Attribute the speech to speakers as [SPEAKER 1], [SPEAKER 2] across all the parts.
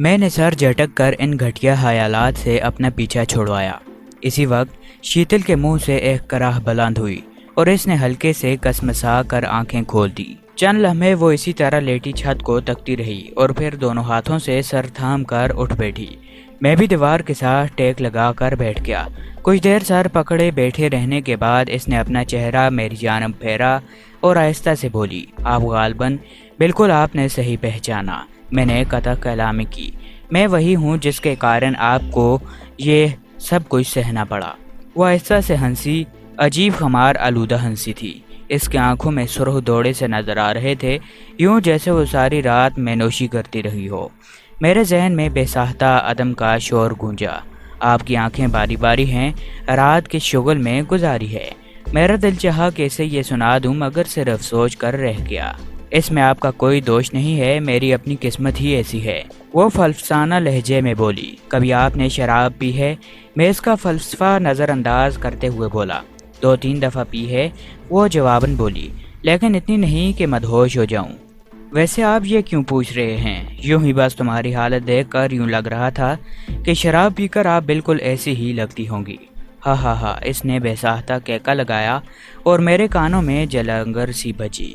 [SPEAKER 1] میں نے سر جھٹک کر ان گھٹیا خیالات سے اپنا پیچھا چھڑوایا۔ اسی وقت شیتل کے منہ سے ایک کراہ بلند ہوئی اور اس نے ہلکے سے کسمسا کر آنکھیں کھول دی۔ چند لمحے وہ اسی طرح لیٹی چھت کو تکتی رہی اور پھر دونوں ہاتھوں سے سر تھام کر اٹھ بیٹھی۔ میں بھی دیوار کے ساتھ ٹیک لگا کر بیٹھ گیا۔ کچھ دیر سر پکڑے بیٹھے رہنے کے بعد اس نے اپنا چہرہ میری جانب پھیرا اور آہستہ سے بولی، آپ غالباً بالکل آپ نے صحیح پہچانا۔ میں نے قطع کلامی کی، میں وہی ہوں جس کے کارن آپ کو یہ سب کچھ سہنا پڑا۔ وہ آہستہ سے ہنسی، عجیب خمار آلودہ ہنسی تھی۔ اس کے آنکھوں میں سرخ دوڑے سے نظر آ رہے تھے، یوں جیسے وہ ساری رات میں نوشی کرتی رہی ہو۔ میرے ذہن میں بے ساختہ عدم کا شور گونجا۔ آپ کی آنکھیں باری باری ہیں، رات کے شغل میں گزاری ہے۔ میرا دل چاہا کہ اسے یہ سنا دوں مگر صرف سوچ کر رہ گیا۔ اس میں آپ کا کوئی دوش نہیں ہے، میری اپنی قسمت ہی ایسی ہے۔ وہ فلسفانہ لہجے میں بولی، کبھی آپ نے شراب پی ہے؟ میں اس کا فلسفہ نظر انداز کرتے ہوئے بولا، 2-3 دفعہ پی ہے، وہ جواباً بولی، لیکن اتنی نہیں کہ مدہوش ہو جاؤں۔ ویسے آپ یہ کیوں پوچھ رہے ہیں؟ یوں ہی بس تمہاری حالت دیکھ کر یوں لگ رہا تھا کہ شراب پی کر آپ بالکل ایسی ہی لگتی ہوں گی۔ ہاں ہاں ہاں، اس نے بے ساختہ کہکا لگایا اور میرے کانوں میں جلنگر سی بجی۔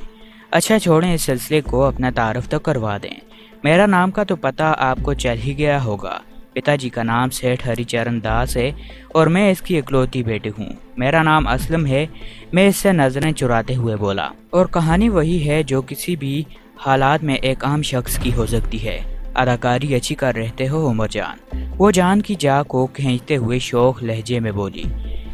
[SPEAKER 1] اچھا چھوڑیں اس سلسلے کو، اپنا تعارف تو کروا دیں۔ میرا نام کا تو پتہ آپ کو چل ہی گیا ہوگا۔ پتا جی کا نام سیٹھ ہری چرن داس ہے اور میں اس کی اکلوتی بیٹی ہوں۔ میرا نام اسلم ہے، میں اس سے نظریں چراتے ہوئے بولا۔ اور کہانی وہی ہے جو کسی بھی حالات میں ایک عام شخص کی ہو سکتی ہے۔ اداکاری اچھی کر رہتے ہو عمر جان، وہ جان کی جا کو کھینچتے ہوئے شوخ لہجے میں بولی۔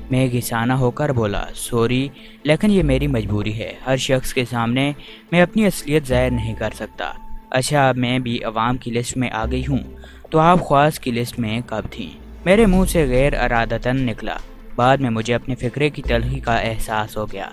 [SPEAKER 1] میں گھسانا ہو کر بولا، سوری لیکن یہ میری مجبوری ہے، ہر شخص کے سامنے میں اپنی اصلیت ظاہر نہیں کر سکتا۔ اچھا اب میں بھی عوام کی لسٹ میں آ گئی ہوں، تو آپ خواص کی لسٹ میں کب تھیں؟ میرے منہ سے غیر ارادتاً نکلا۔ بعد میں مجھے اپنے فکرے کی تلخی کا احساس ہو گیا،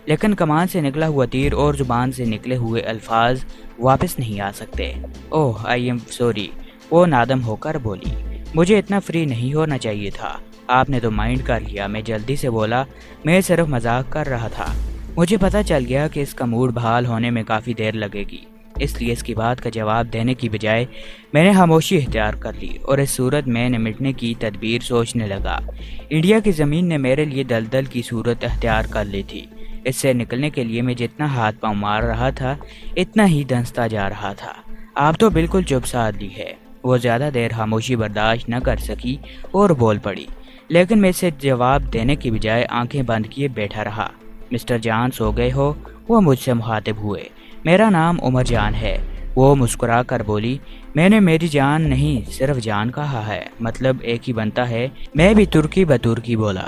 [SPEAKER 1] لیکن کمان سے نکلا ہوا تیر اور زبان سے نکلے ہوئے الفاظ واپس نہیں آ سکتے۔ اوہ آئی ایم سوری، وہ نادم ہو کر بولی، مجھے اتنا فری نہیں ہونا چاہیے تھا، آپ نے تو مائنڈ کر لیا۔ میں جلدی سے بولا، میں صرف مذاق کر رہا تھا۔ مجھے پتہ چل گیا کہ اس کا موڈ بحال ہونے میں کافی دیر لگے گی، اس لیے اس کی بات کا جواب دینے کی بجائے میں نے خاموشی اختیار کر لی اور اس صورت میں نمٹنے کی تدبیر سوچنے لگا۔ انڈیا کی زمین نے میرے لیے دلدل کی صورت اختیار کر لی تھی۔ اس سے نکلنے کے لیے میں جتنا ہاتھ پاؤں مار رہا تھا اتنا ہی دھنستا جا رہا تھا۔ آپ تو بالکل چپ سادھ لی ہے۔ وہ زیادہ دیر خاموشی برداشت نہ کر سکی اور بول پڑی، لیکن میں اسے جواب دینے کی بجائے آنکھیں بند کیے بیٹھا رہا۔ مسٹر جان سو گئے ہو؟ وہ مجھ سے مخاطب ہوئے۔ میرا نام عمر جان ہے، وہ مسکرا کر بولی۔ میں نے میری جان نہیں صرف جان کہا ہے، مطلب ایک ہی بنتا ہے۔ میں بھی ترکی بترکی بولا۔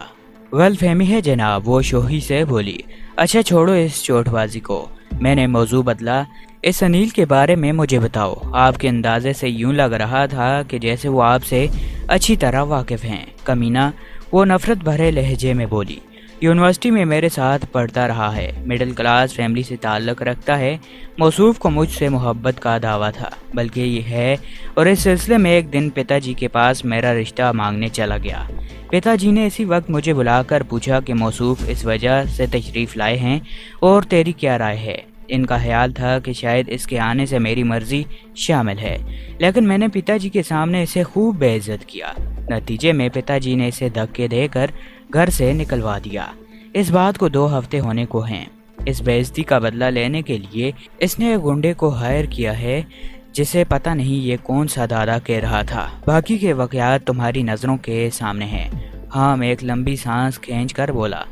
[SPEAKER 1] غلط فہمی ہے جناب، وہ شوخی سے بولی۔ اچھا چھوڑو اس چوٹ بازی کو، میں نے موضوع بدلا۔ اس انیل کے بارے میں مجھے بتاؤ۔ آپ کے اندازے سے یوں لگ رہا تھا کہ جیسے وہ آپ سے اچھی طرح واقف ہیں۔ کمینہ، وہ نفرت بھرے لہجے میں بولی۔ یونیورسٹی میں میرے ساتھ پڑھتا رہا ہے، مڈل کلاس فیملی سے تعلق رکھتا ہے۔ موصوف کو مجھ سے محبت کا دعویٰ تھا، بلکہ یہ ہے، اور اس سلسلے میں ایک دن پتا جی کے پاس میرا رشتہ مانگنے چلا گیا۔ پتا جی نے اسی وقت مجھے بلا کر پوچھا کہ موصوف اس وجہ سے تشریف لائے ہیں اور تیری کیا رائے ہے۔ ان کا خیال تھا کہ شاید اس کے آنے سے میری مرضی شامل ہے، لیکن میں نے پتا جی کے سامنے اسے خوب بے عزت کیا۔ نتیجے میں پتا جی نے اسے دھکے دے کر گھر سے نکلوا دیا۔ اس بات کو 2 ہفتے ہونے کو ہیں۔ اس بے عزتی کا بدلہ لینے کے لیے اس نے ایک گنڈے کو ہائر کیا ہے جسے پتہ نہیں یہ کون سا دادا کہہ رہا تھا۔ باقی کے واقعات تمہاری نظروں کے سامنے ہیں۔ ہاں، میں ایک لمبی سانس کھینچ کر بولا۔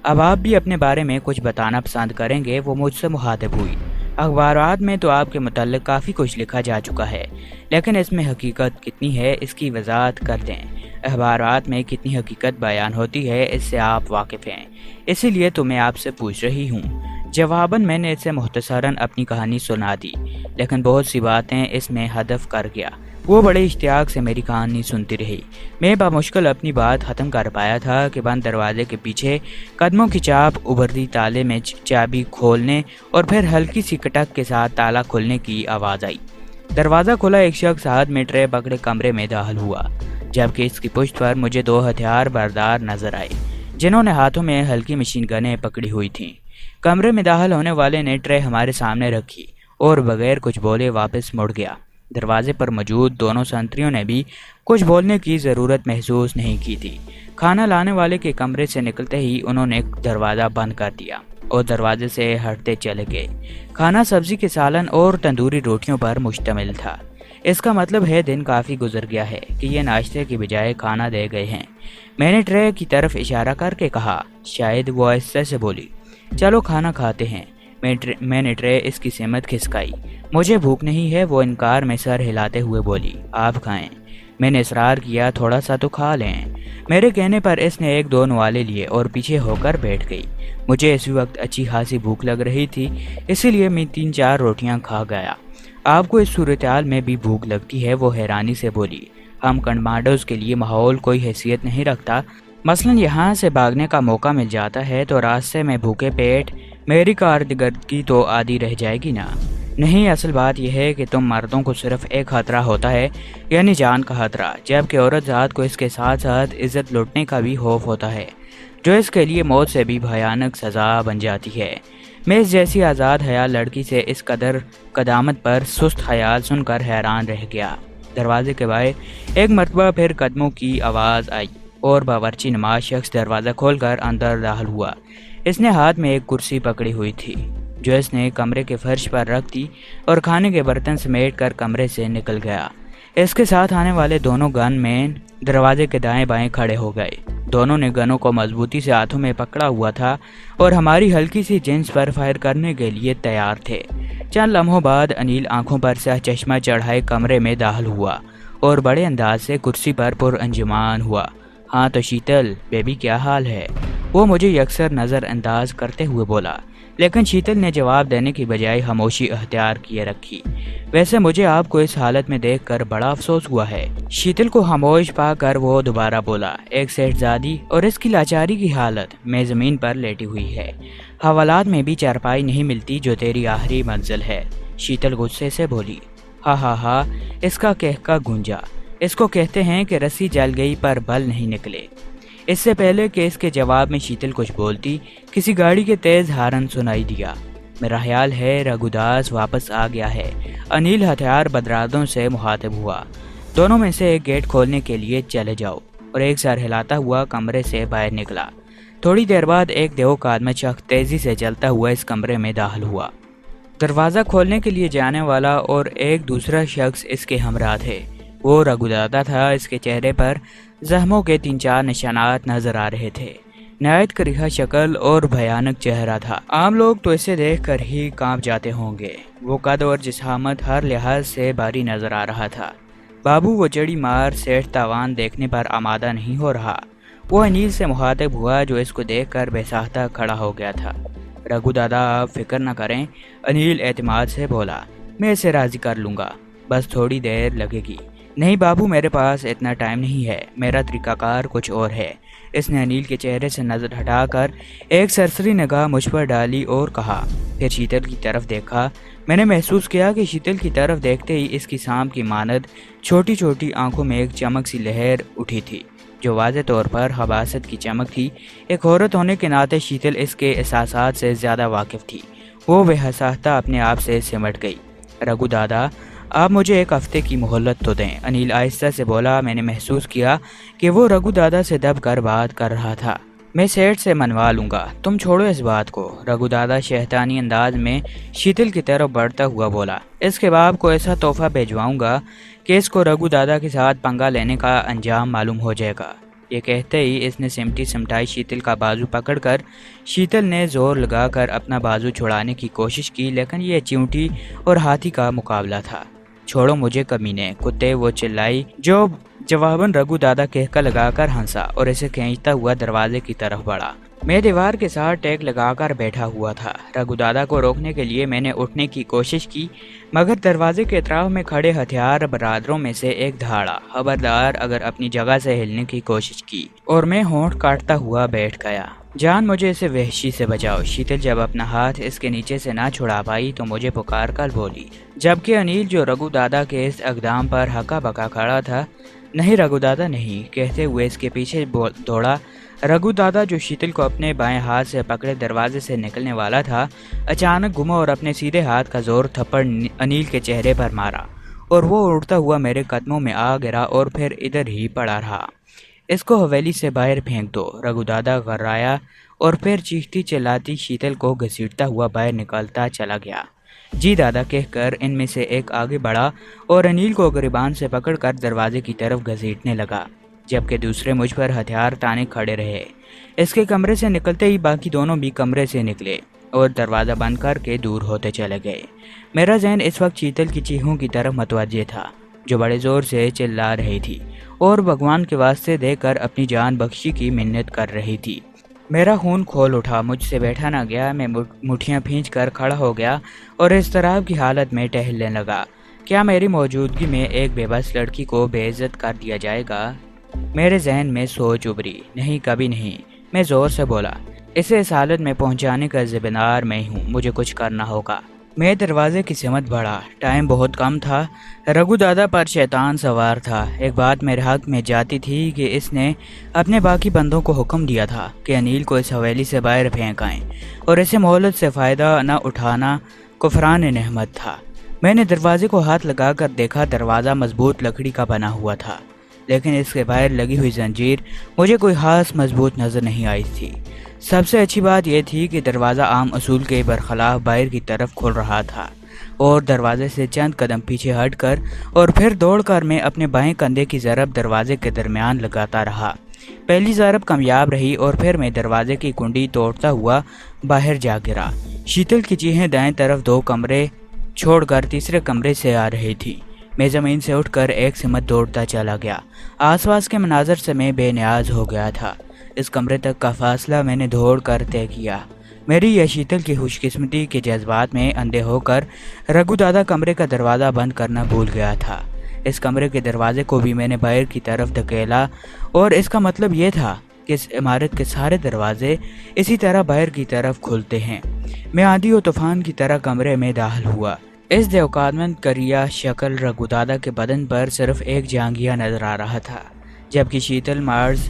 [SPEAKER 1] اب آپ بھی اپنے بارے میں کچھ بتانا پسند کریں گے؟ وہ مجھ سے مخاطب ہوئی۔ اخبارات میں تو آپ کے متعلق کافی کچھ لکھا جا چکا ہے، لیکن اس میں حقیقت کتنی ہے اس کی وضاحت کر دیں۔ اخبارات میں کتنی حقیقت بیان ہوتی ہے اس سے آپ واقف ہیں، اسی لیے تو میں آپ سے پوچھ رہی ہوں۔ جواباً میں نے اسے مختصراً اپنی کہانی سنا دی، لیکن بہت سی باتیں اس میں حذف کر گیا۔ وہ بڑے اشتیاق سے میری کہانی سنتی رہی۔ میں بمشکل اپنی بات ختم کر پایا تھا کہ بند دروازے کے پیچھے قدموں کی چاپ، ابھرتی تالے میں چابی کھولنے اور پھر ہلکی سی کٹک کے ساتھ تالا کھلنے کی آواز آئی۔ دروازہ کھلا، ایک شخص ہاتھ میں ٹرے پکڑے کمرے میں داخل ہوا، جبکہ اس کی پشت پر مجھے 2 ہتھیار بردار نظر آئے جنہوں نے ہاتھوں میں ہلکی مشین گنیں پکڑی ہوئی تھیں۔ کمرے میں داخل ہونے والے نے ٹرے ہمارے سامنے رکھی اور بغیر کچھ بولے واپس مڑ گیا۔ दरवाजे पर मौजूद दोनों संतरियों ने भी कुछ बोलने की ज़रूरत महसूस नहीं की थी। खाना लाने वाले के कमरे से निकलते ही उन्होंने दरवाज़ा बंद कर दिया और दरवाजे से हटते चले गए। खाना सब्जी के सालन और तंदूरी रोटियों पर मुश्तमिल था। इसका मतलब है दिन काफ़ी गुजर गया है कि ये नाश्ते की बजाय खाना दे गए हैं। मैंने ट्रे की तरफ इशारा करके कहा। शायद वो आहिस्ते से बोली, चलो खाना खाते हैं। मैंने ट्रे इसकी सिमत खिसकाई। मुझे भूख नहीं है, वो इनकार में सर हिलाते हुए बोली। आप खाएं। मैंने इसरार किया, थोड़ा सा तो खा लें। मेरे कहने पर इसने एक दो नवाले लिए और पीछे होकर बैठ गई। मुझे इसी वक्त अच्छी खासी भूख लग रही थी, इसीलिए मैं 3-4 रोटियां खा गया। आपको इस सूरत-ए-हाल में भी भूख लगती है? वो हैरानी से बोली। हम कमांडोज के लिए माहौल कोई हैसियत नहीं रखता। मसलन यहाँ से भागने का मौका मिल जाता है तो रास्ते में भूखे पेट मेरी कारकर्दगी तो आधी रह जाएगी ना। नहीं, असल बात यह है कि तुम मर्दों को सिर्फ एक खतरा होता है, यानी जान का खतरा, जबकि औरत ज़ात को इसके साथ साथ इज़्ज़त लुटने का भी खौफ होता है, जो इसके लिए मौत से भी भयानक सज़ा बन जाती है। मैं इस जैसी आज़ाद हयाल लड़की से इस कदर कदामत पर सुस्त ख्याल सुनकर हैरान रह गया। दरवाजे के बाहर एक मरतबा फिर कदमों की आवाज़ आई और बावर्ची नमाज शख्स दरवाज़ा खोलकर अंदर दाखिल हुआ। इसने हाथ में एक कुर्सी पकड़ी हुई थी जो इसने कमरे के फर्श पर रख दी और खाने के बर्तन समेट कर कमरे से निकल गया। इसके साथ आने वाले दोनों गनमैन दरवाजे के दाएं बाएं खड़े हो गए। दोनों ने गनों को मजबूती से हाथों में पकड़ा हुआ था और हमारी हल्की सी जिन्स पर फायर करने के लिए तैयार थे। चंद लम्हों बाद अनिल आंखों पर से चश्मा चढ़ाए कमरे में दाखिल हुआ और बड़े अंदाज से कुर्सी पर पुरअंजुमान हुआ। हाँ तो शीतल बेबी, क्या हाल है? वो मुझे यकसर नज़रअंदाज करते हुए बोला, लेकिन शीतल ने जवाब देने की बजाय खामोशी अख्तियार किए रखी। वैसे मुझे आपको इस हालत में देखकर बड़ा अफसोस हुआ है। शीतल को खामोश पाकर वो दोबारा बोला, एक सेठजादी और इसकी लाचारी की हालत में ज़मीन पर लेटी हुई है। हवालात में भी चारपाई नहीं मिलती जो तेरी आखिरी मंजिल है। शीतल गुस्से से बोली। हा, इसका कहका गूंजा। इसको कहते हैं कि रस्सी जल गई पर बल नहीं निकले। इससे पहले कि इसके जवाब में शीतल कुछ बोलती, किसी गाड़ी के तेज हारन सुनाई दिया। मेरा ख्याल है रघुदास वापस आ गया है। अनिल हथियार बदरादों से मुखातिब हुआ। दोनों में से एक गेट खोलने के लिए चले जाओ, और एक सर हिलाता हुआ कमरे से बाहर निकला। थोड़ी देर बाद एक देवकादम शख्स तेजी से चलता हुआ इस कमरे में दाखिल हुआ। दरवाज़ा खोलने के लिए जाने वाला और एक दूसरा शख्स इसके हमरा थे। वो रघुदादा था। इसके चेहरे पर जख्मों के 3-4 निशानात नजर आ रहे थे। नहायत करीहा शक्ल और भयानक चेहरा था। आम लोग तो इसे देखकर ही कांप जाते होंगे। वो कद और जिस्मामत हर लिहाज से भारी नजर आ रहा था। बाबू वो जड़ी मार सेठ तावान देखने पर आमादा नहीं हो रहा। वो अनिल से मुखातिब हुआ जो इसको देखकर बेसाख्ता खड़ा हो गया था। रघु दादा, आप फिक्र न करें, अनिल एतमाद से बोला। मैं इसे राजी कर लूँगा, बस थोड़ी देर लगेगी। नहीं बाबू, मेरे पास इतना टाइम नहीं है, मेरा तरीकाकार कुछ और है। इसने अनिल के चेहरे से नज़र हटाकर एक सरसरी निगाह मुझ पर डाली और कहा। फिर शीतल की तरफ देखा। मैंने महसूस किया कि शीतल की तरफ देखते ही इसकी सांप की मानद छोटी छोटी आंखों में एक चमक सी लहर उठी थी जो वाज़े तौर पर हबासत की चमक थी। एक औरत होने के नाते शीतल इसके एहसासात से ज़्यादा वाकिफ़ थी। वो बेहसाहता अपने आप से सिमट गई। रघु दादा, आप मुझे एक हफ्ते की मोहलत तो दें, अनिल आहिस्ता से बोला। मैंने महसूस किया कि वो रघु दादा से दब कर बात कर रहा था। मैं सेठ से मनवा लूँगा, तुम छोड़ो इस बात को। रघु दादा शैतानी अंदाज में शीतल की तरफ बढ़ता हुआ बोला। इसके बाप को ऐसा तोहफा भिजवाऊंगा कि इसको रघु दादा के साथ पंगा लेने का अंजाम मालूम हो जाएगा। ये कहते ही इसने सिमटी सिमटाई शीतल का बाजू पकड़कर शीतल ने जोर लगाकर अपना बाजू छुड़ाने की कोशिश की, लेकिन ये चिंटी और हाथी का मुकाबला था। छोड़ो मुझे कमीने कुत्ते, वो चिल्लाई, जो जवाबन रघु दादा कहकर लगाकर हंसा और इसे खींचता हुआ दरवाजे की तरफ बढ़ा। मैं दीवार के साथ टेक लगाकर बैठा हुआ था। रघु दादा को रोकने के लिए मैंने उठने की कोशिश की, मगर दरवाजे के अतराफ में खड़े हथियार बरादरों में से एक धाड़ा, खबरदार अगर अपनी जगह से हिलने की कोशिश की, और मैं होंठ काटता हुआ बैठ गया। जान मुझे इसे वहशी से बचाओ। शीतल जब अपना हाथ इसके नीचे से ना छुड़ा पाई तो मुझे पुकार कर बोली, जबकि अनिल जो रघु दादा के इस अकदाम पर हका बका खड़ा था, नहीं रघु दादा नहीं कहते हुए इसके पीछे दौड़ा। रघु दादा जो शीतल को अपने बाएं हाथ से पकड़े दरवाजे से निकलने वाला था, अचानक घुमा और अपने सीधे हाथ का जोर थप्पड़ अनिल के चेहरे पर मारा اور وہ اڑتا ہوا میرے قدموں میں آ گرا اور پھر ادھر ہی پڑا رہا۔ اس کو حویلی سے باہر پھینک دو، رگو دادا غرایا اور پھر چیختی چلاتی شیتل کو گھسیٹتا ہوا باہر نکالتا چلا گیا۔ جی دادا کہہ کر ان میں سے ایک آگے بڑھا اور انیل کو گریبان سے پکڑ کر دروازے کی طرف گھسیٹنے لگا، جبکہ دوسرے مجھ پر ہتھیار تانے کھڑے رہے۔ اس کے کمرے سے نکلتے ہی باقی دونوں بھی کمرے سے نکلے اور دروازہ بند کر کے دور ہوتے چلے گئے۔ میرا ذہن اس وقت شیتل کی چیخوں کی طرف متوجہ تھا، جو بڑے زور سے چلا رہی تھی اور بھگوان کے واسطے دے کر اپنی جان بخشی کی منت کر رہی تھی۔ میرا خون کھول اٹھا، مجھ سے بیٹھا نہ گیا، میں مٹھیاں پھینچ کر کھڑا ہو گیا اور اضطراب کی حالت میں ٹہلنے لگا۔ کیا میری موجودگی میں ایک بے بس لڑکی کو بے عزت کر دیا جائے گا؟ میرے ذہن میں سوچ ابھری۔ نہیں، کبھی نہیں، میں زور سے بولا۔ اسے اس حالت میں پہنچانے کا ذمہ دار میں ہوں، مجھے کچھ کرنا ہوگا۔ میں دروازے کی سمت بڑھا۔ ٹائم بہت کم تھا، رگو دادا پر شیطان سوار تھا۔ ایک بات میرے حق میں جاتی تھی کہ اس نے اپنے باقی بندوں کو حکم دیا تھا کہ انیل کو اس حویلی سے باہر پھینکائیں، اور اسے مہلت سے فائدہ نہ اٹھانا کفران نعمت تھا۔ میں نے دروازے کو ہاتھ لگا کر دیکھا، دروازہ مضبوط لکڑی کا بنا ہوا تھا، لیکن اس کے باہر لگی ہوئی زنجیر مجھے کوئی خاص مضبوط نظر نہیں آئی تھی۔ سب سے اچھی بات یہ تھی کہ دروازہ عام اصول کے برخلاف باہر کی طرف کھل رہا تھا، اور دروازے سے چند قدم پیچھے ہٹ کر اور پھر دوڑ کر میں اپنے بائیں کندھے کی ضرب دروازے کے درمیان لگاتا رہا۔ پہلی ضرب کامیاب رہی اور پھر میں دروازے کی کنڈی توڑتا ہوا باہر جا گرا۔ شیتل کی چیخیں دائیں طرف دو کمرے چھوڑ کر تیسرے کمرے سے آ رہی تھی۔ میں زمین سے اٹھ کر ایک سمت دوڑتا چلا گیا۔ آس پاس کے مناظر سے میں بے نیاز ہو گیا تھا۔ اس کمرے تک کا فاصلہ میں نے دوڑ کر طے کیا۔ میری یا شیتل کی خوش قسمتی کے جذبات میں اندھے ہو کر رگو دادا کمرے کا دروازہ بند کرنا بھول گیا تھا۔ اس کمرے کے دروازے کو بھی میں نے باہر کی طرف دھکیلا، اور اس کا مطلب یہ تھا کہ اس عمارت کے سارے دروازے اسی طرح باہر کی طرف کھلتے ہیں۔ میں آندھی و طوفان کی طرح کمرے میں داخل ہوا۔ اس دیوقاتمند کریا شکل رگو دادا کے بدن پر صرف ایک جانگیا نظر آ رہا تھا، جبکہ شیتل مارز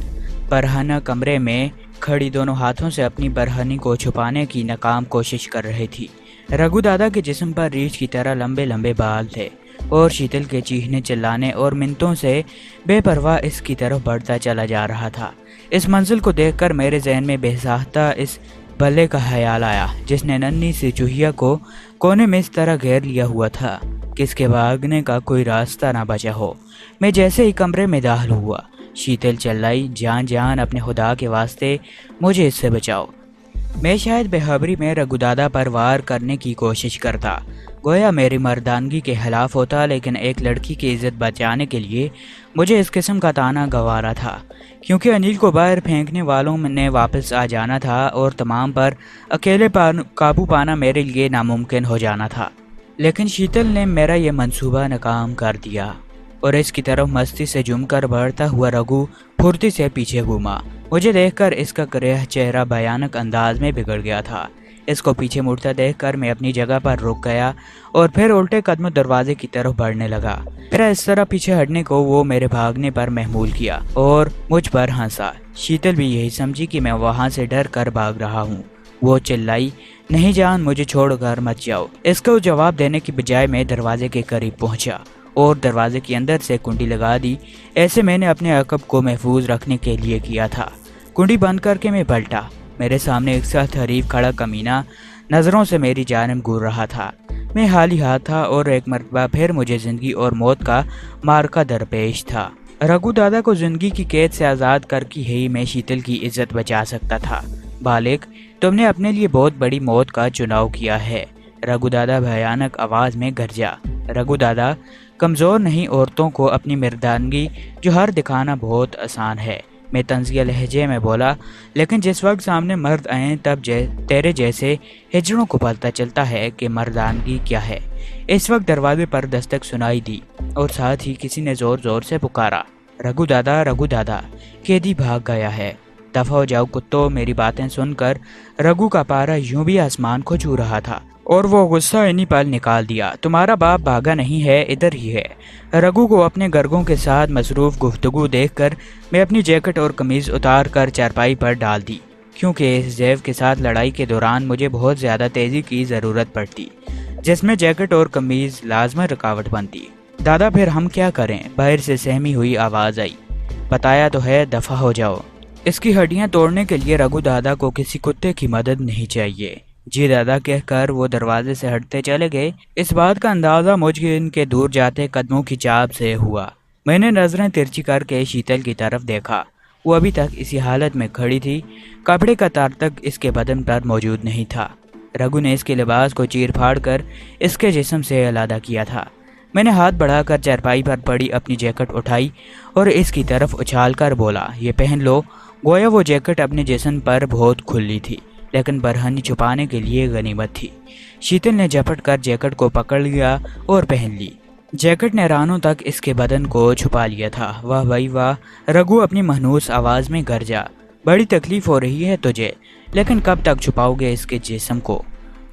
[SPEAKER 1] برہنہ کمرے میں کھڑی دونوں ہاتھوں سے اپنی برہنی کو چھپانے کی ناکام کوشش کر رہی تھی۔ رگو دادا کے جسم پر ریچھ کی طرح لمبے لمبے بال تھے، اور شیتل کے چیخنے چلانے اور منتوں سے بے پرواہ اس کی طرف بڑھتا چلا جا رہا تھا۔ اس منزل کو دیکھ کر میرے ذہن میں بے ساختہ اس بلے کا خیال آیا جس نے ننھی سی چوہیا کو کونے میں اس طرح گھیر لیا ہوا تھا کہ اس کے بھاگنے کا کوئی راستہ نہ بچا ہو۔ میں جیسے ہی کمرے میں داخل ہوا، شیتل چلائی، جان جان اپنے خدا کے واسطے مجھے اس سے بچاؤ۔ میں شاید بے خبری میں رگو دادا پر وار کرنے کی کوشش کرتا، گویا میری مردانگی کے خلاف ہوتا، لیکن ایک لڑکی کی عزت بچانے کے لیے مجھے اس قسم کا تانا گوارا تھا، کیونکہ انیل کو باہر پھینکنے والوں نے واپس آ جانا تھا اور تمام پر اکیلے قابو پانا میرے لیے ناممکن ہو جانا تھا۔ لیکن شیتل نے میرا یہ منصوبہ ناکام کر دیا، اور اس کی طرف مستی سے جم کر بڑھتا ہوا رگو پھرتی سے پیچھے گھوما۔ مجھے دیکھ کر اس کا کریہ چہرہ بھیانک انداز میں بگڑ گیا تھا۔ اس کو پیچھے مڑتا دیکھ کر میں اپنی جگہ پر رک گیا اور پھر الٹے قدم دروازے کی طرف بڑھنے لگا۔ میرا اس طرح پیچھے ہٹنے کو وہ میرے بھاگنے پر محمول کیا اور مجھ پر ہنسا۔ شیتل بھی یہی سمجھی کہ میں وہاں سے ڈر کر بھاگ رہا ہوں۔ وہ چلائی، نہیں جان، مجھے چھوڑ کر مت جاؤ۔ اس کو جواب دینے کی بجائے میں دروازے کے قریب پہنچا اور دروازے کے اندر سے کنڈی لگا دی۔ ایسے میں نے اپنے عقب کو محفوظ رکھنے کے لیے کیا تھا۔ کنڈی بند کر کے میں پلٹا۔ میرے سامنے ایک سخت حریف کھڑا کمینہ نظروں سے میری جانب گور رہا تھا۔ میں خالی ہاتھ تھا اور ایک مرتبہ پھر مجھے زندگی اور موت کا معرکہ درپیش تھا۔ رگو دادا کو زندگی کی قید سے آزاد کر کے ہی میں شیتل کی عزت بچا سکتا تھا۔ بالک، تم نے اپنے لیے بہت بڑی موت کا چناؤ کیا ہے، رگو دادا بھیانک آواز میں گرجا۔ رگو دادا، کمزور نہیں عورتوں کو اپنی مردانگی جوہر دکھانا بہت آسان ہے، میں طنزیہ لہجے میں بولا، لیکن جس وقت سامنے مرد آئیں تب تیرے جیسے ہجڑوں کو پتہ چلتا ہے کہ مردانگی کیا ہے۔ اس وقت دروازے پر دستک سنائی دی اور ساتھ ہی کسی نے زور زور سے پکارا، رگو دادا، رگو دادا، قیدی بھاگ گیا ہے، دفع ہو جاؤ کتو۔ میری باتیں سن کر رگو کا پارا یوں بھی آسمان کو چھو رہا تھا اور وہ غصہ انہی پل نکال دیا۔ تمہارا باپ بھاگا نہیں ہے، ادھر ہی ہے۔ رگو کو اپنے گرگوں کے ساتھ مصروف گفتگو دیکھ کر میں اپنی جیکٹ اور قمیض اتار کر چارپائی پر ڈال دی، کیونکہ اس زیو کے ساتھ لڑائی کے دوران مجھے بہت زیادہ تیزی کی ضرورت پڑتی، جس میں جیکٹ اور قمیض لازمی رکاوٹ بنتی۔ दादा फिर हम क्या करें? बाहर से सहमी हुई आवाज़ आई। बताया तो है, दफ़ा हो जाओ। इसकी हड्डियां तोड़ने के लिए रघु दादा को किसी कुत्ते की मदद नहीं चाहिए। जी दादा कहकर वो दरवाजे से हटते चले गए। इस बात का अंदाज़ा मुझे इनके दूर जाते कदमों की चाप से हुआ। मैंने नज़रें तिरछी करके शीतल की तरफ देखा। वो अभी तक इसी हालत में खड़ी थी। कपड़े का तार तक इसके बदन पर मौजूद नहीं था। रघु ने इसके लिबास को चीर फाड़ कर इसके जिस्म से अलग किया था। मैंने हाथ बढ़ाकर चारपाई पर पड़ी अपनी जैकेट उठाई और इसकी तरफ उछालकर बोला, ये पहन लो। गोया वो जैकेट अपने जिस्म पर बहुत खुली थी, लेकिन बरहनी छुपाने के लिए गनीमत थी। शीतल ने झपट कर जैकेट को पकड़ लिया और पहन ली। जैकेट ने रानों तक इसके बदन को छुपा लिया था। वाह भाई वाह, रघु अपनी महनूस आवाज़ में गरजा। बड़ी तकलीफ हो रही है तुझे, लेकिन कब तक छुपाओगे इसके जिस्म को?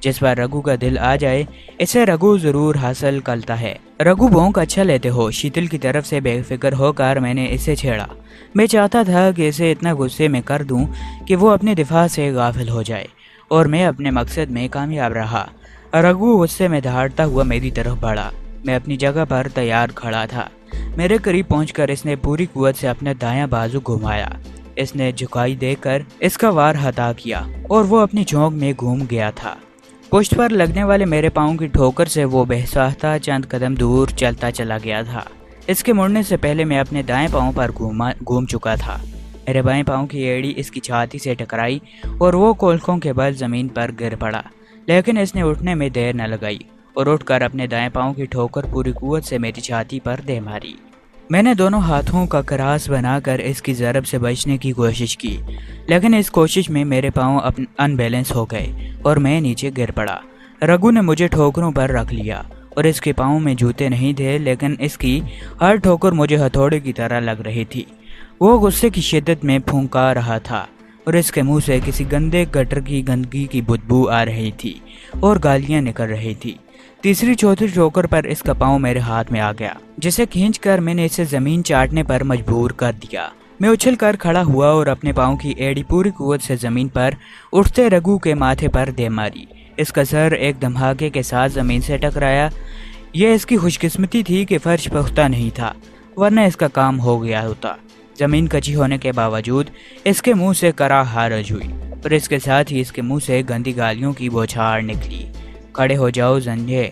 [SPEAKER 1] जिस पर रघु का दिल आ जाए, इसे रघु ज़रूर हासिल करता है। रघु भौंक अच्छा लेते हो। शीतल की तरफ से बेफिक्र होकर मैंने इसे छेड़ा। मैं चाहता था कि इसे इतना गुस्से में कर दूं कि वो अपने दिफा से गाफिल हो जाए, और मैं अपने मकसद में कामयाब रहा। रघु गुस्से में दहाड़ता हुआ मेरी तरफ बढ़ा। मैं अपनी जगह पर तैयार खड़ा था। मेरे करीब पहुंचकर इसने पूरी कुव्वत से अपना दायां बाजू घुमाया। इसने झुकाई देकर इसका वार हटा किया और वो अपनी झोंक में घूम गया था। पुष्ट पर लगने वाले मेरे पाँव की ठोकर से वो बेसाख्ता चंद कदम दूर चलता चला गया था। इसके मुड़ने से पहले मैं अपने दाएं पाँव पर घूम चुका था। मेरे बाएं पाँव की एड़ी इसकी छाती से टकराई और वो कोलकों के बल जमीन पर गिर पड़ा, लेकिन इसने उठने में देर न लगाई और उठकर अपने दाएं पाँव की ठोकर पूरी कुव्वत से मेरी छाती पर दे मारी। मैंने दोनों हाथों का क्रास बनाकर इसकी ज़रब से बचने की कोशिश की, लेकिन इस कोशिश में मेरे पाँव अनबैलेंस हो गए और मैं नीचे गिर पड़ा। रघु ने मुझे ठोकरों पर रख लिया और इसके पाँव में जूते नहीं थे, लेकिन इसकी हर ठोकर मुझे हथौड़े की तरह लग रही थी। वो गुस्से की शिद्दत में फूंका रहा था और इसके मुंह से किसी गंदे गटर की गंदगी की बदबू आ रही थी और गालियाँ निकल रही थी। तीसरी चौथी ठोकर पर इसका पाँव मेरे हाथ में आ गया, जिसे खींचकर मैंने इसे जमीन चाटने पर मजबूर कर दिया। मैं उछल कर खड़ा हुआ और अपने पाँव की एड़ी पूरी कुव्वत से जमीन पर उठते रघु के माथे पर दे मारी। इसका सर एक धमाके के साथ जमीन से टकराया। यह इसकी खुशकिस्मती थी कि फर्श पुख्ता नहीं था, वरना इसका काम हो गया होता। जमीन कच्ची होने के बावजूद इसके मुंह से कराह खारिज हुई और इसके साथ ही इसके मुंह से गंदी गालियों की बौछार निकली। खड़े हो जाओ जंजे,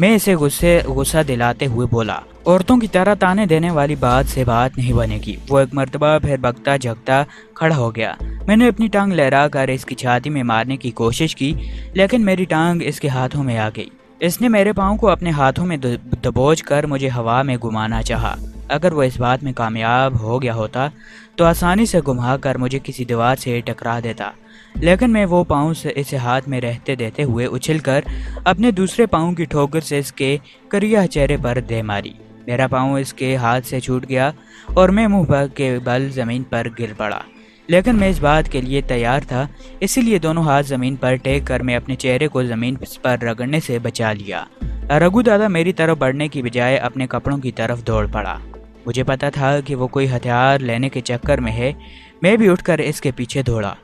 [SPEAKER 1] मैं इसे गुस्सा दिलाते हुए बोला। औरतों की तरह ताने देने वाली बात से बात नहीं बनेगी। वो एक मर्तबा फिर बकता झकता खड़ा हो गया। मैंने अपनी टांग लहरा कर इसकी छाती में मारने की कोशिश की, लेकिन मेरी टांग इसके हाथों में आ गई। इसने मेरे पाँव को अपने हाथों में दबोच कर मुझे हवा में घुमाना चाहा। अगर वो इस बात में कामयाब हो गया होता तो आसानी से घुमा कर मुझे किसी दीवार से टकरा देता, लेकिन मैं वो पाँव से इसे हाथ में रहते देते हुए उछलकर अपने दूसरे पाँव की ठोकर से इसके करिया चेहरे पर दे मारी। मेरा पाँव इसके हाथ से छूट गया और मैं मुंह के बल ज़मीन पर गिर पड़ा, लेकिन मैं इस बात के लिए तैयार था, इसीलिए दोनों हाथ ज़मीन पर टेक कर मैं अपने चेहरे को ज़मीन पर रगड़ने से बचा लिया। रघु दादा मेरी तरफ बढ़ने की बजाय अपने कपड़ों की तरफ दौड़ पड़ा। मुझे पता था कि वो कोई हथियार लेने के चक्कर में है। मैं भी उठकर इसके पीछे दौड़ा।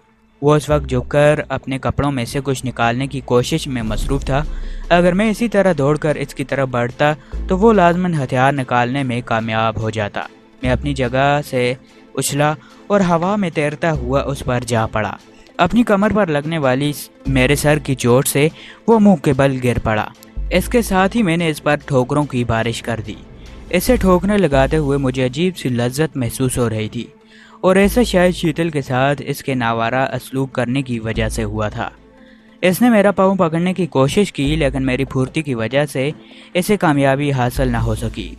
[SPEAKER 1] वो उस वक्त झुककर अपने कपड़ों में से कुछ निकालने की कोशिश में मसरूफ़ था। अगर मैं इसी तरह दौड़कर इसकी तरफ बढ़ता तो वो लाजमन हथियार निकालने में कामयाब हो जाता। मैं अपनी जगह से उछला और हवा में तैरता हुआ उस पर जा पड़ा। अपनी कमर पर लगने वाली मेरे सर की चोट से वो मुंह के बल गिर पड़ा। इसके साथ ही मैंने इस पर ठोकरों की बारिश कर दी। इसे ठोकने लगाते हुए मुझे अजीब सी लज्जत महसूस हो रही थी, और ऐसा शायद शीतल के साथ इसके नावारा असलूब करने की वजह से हुआ था। इसने मेरा पाँव पकड़ने की कोशिश की, लेकिन मेरी फुर्ती की वजह से इसे कामयाबी हासिल न हो सकी।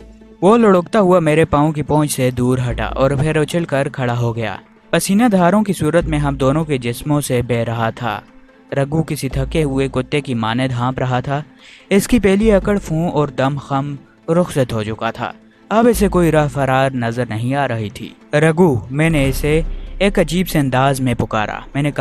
[SPEAKER 1] वो लुढ़कता हुआ मेरे पाँव की पहुंच से दूर हटा और फिर उछल कर खड़ा हो गया। पसीना धारों की सूरत में हम दोनों के जिस्मों से बह रहा था। रघु किसी थके हुए कुत्ते की मानद हाँप रहा था। इसकी पहली अकड़ फूं और दम खम रुखसत हो चुका था। अब इसे कोई राह फरार नजर नहीं आ रही थी। रघु, मैंने इसे एक अजीब से अंदाज में पुकारा। मैंने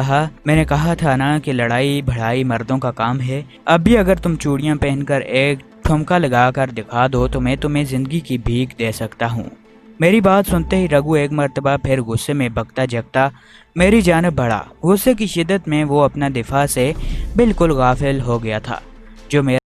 [SPEAKER 1] कहा था ना कि लड़ाई भड़ाई मर्दों का काम है। अब भी अगर तुम चूड़ियां पहनकर एक ठुमका लगाकर दिखा दो तो मैं तुम्हें जिंदगी की भीख दे सकता हूँ। मेरी बात सुनते ही रघु एक मर्तबा फिर गुस्से में बकता जगता मेरी जानिब बढ़ा। गुस्से की शिद्दत में वो अपना दिफा से बिल्कुल गाफिल हो गया था। जो मेरा